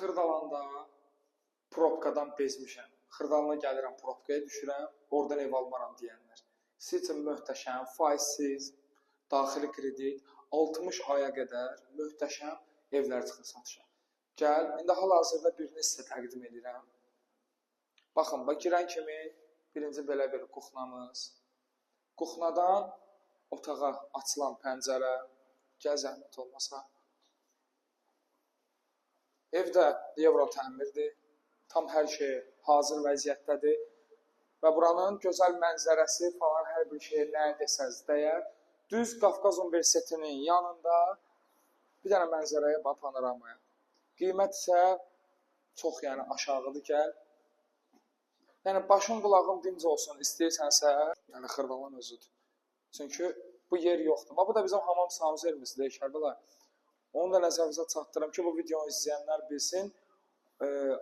Xırdalanda probkadan bezmişəm. Xırdalana gəlirəm, probkaya düşürəm, oradan ev almaram deyənlər. Siz üçün möhtəşəm, faizsiz, daxili kredit, 60 aya qədər möhtəşəm evlər çıxır satışa. Gəl, indi hal-hazırda birini sizə təqdim edirəm. Baxın, bax girən kimi birinci belə bir kuxnamız. Kuxnadan otağa açılan pəncərə, gəl zəhmət olmasa. Evdə Euro təmirdir, tam hər şey hazır vəziyyətdədir və buranın gözəl mənzərəsi falan hər bir şey nə desəz dəyər. Düz Qafqaz Universitetinin yanında bir dənə mənzərəyə bax, panoramaya. Qiymət isə çox aşağıdır, gəl. Yəni başın qulağın dinc olsun istəyirsənsə, Xırdalan özüdür. Çünki bu yer yoxdur. Bu da bizim hamam sanuzəlimizdir, Kərbəla. Onu da nəzərinizə çatdırım ki, bu videonu izləyənlər bilsin.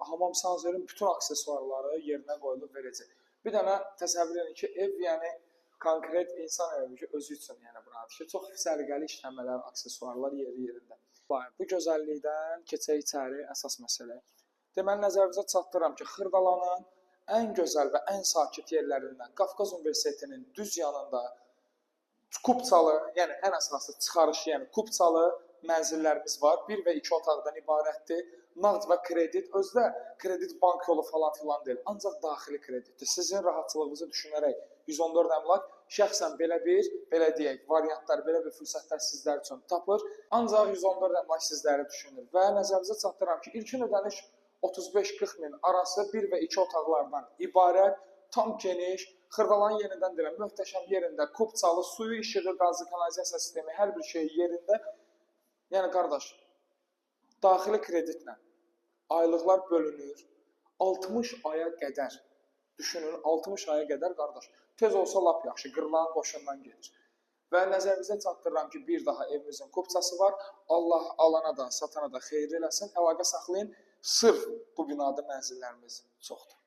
Hamam sanuzərin bütün aksesuarları yerinə qoyulub verəcək. Bir dənə təsəvvür edin ki, ev konkret insan evi ki, özü üçün bunadır ki, çox səliqəli işləmələr, aksesuarlar yerində. Bu gözəllikdən keçək içəri əsas məsələ. Deməli, nəzərinizə çatdırıram ki, Xırdalanın ən gözəl və ən sakit yerlərindən Qafqaz Universitetinin düz yanında Kupçalı, yəni ən əsası çıxarışı, Kupçalı mənzillərimiz var. 1 və 2 otaqdan ibarətdir. Nağd və kredit, özü də kredit bank yolu falan filan deyil. Ancaq daxili kreditdir. Sizin rahatçılığınızı düşünərək 114 əmlak şəxsən belə deyək, variantlar, belə bir fürsətlər sizlər üçün tapır. Ancaq 114 əmlak sizləri düşünür. Və nəzərinizə çatdırıram ki, ilkin ödəniş 35-40 min arası 1 və 2 otaqlardan ibarət, tam geniş, Xırdalanın yenidən deyilən, möhtəşəm yerində, Kupçalı, suyu, işığı, qazı, kanalizasiya sistemi, hər bir şey yerində. Yəni, qardaş, daxili kreditlə aylıqlar bölünür 60 aya qədər. Düşünün, 60 aya qədər, qardaş. Tez olsa lap yaxşı, qırılan qoşundan gedir. Və nəzərinizə çatdırıram ki, bir daha evimizin kupçası var. Allah alana da, satana da xeyir eləsin. Əlaqə saxlayın. Sırf bu binada mənzillərimiz çoxdur.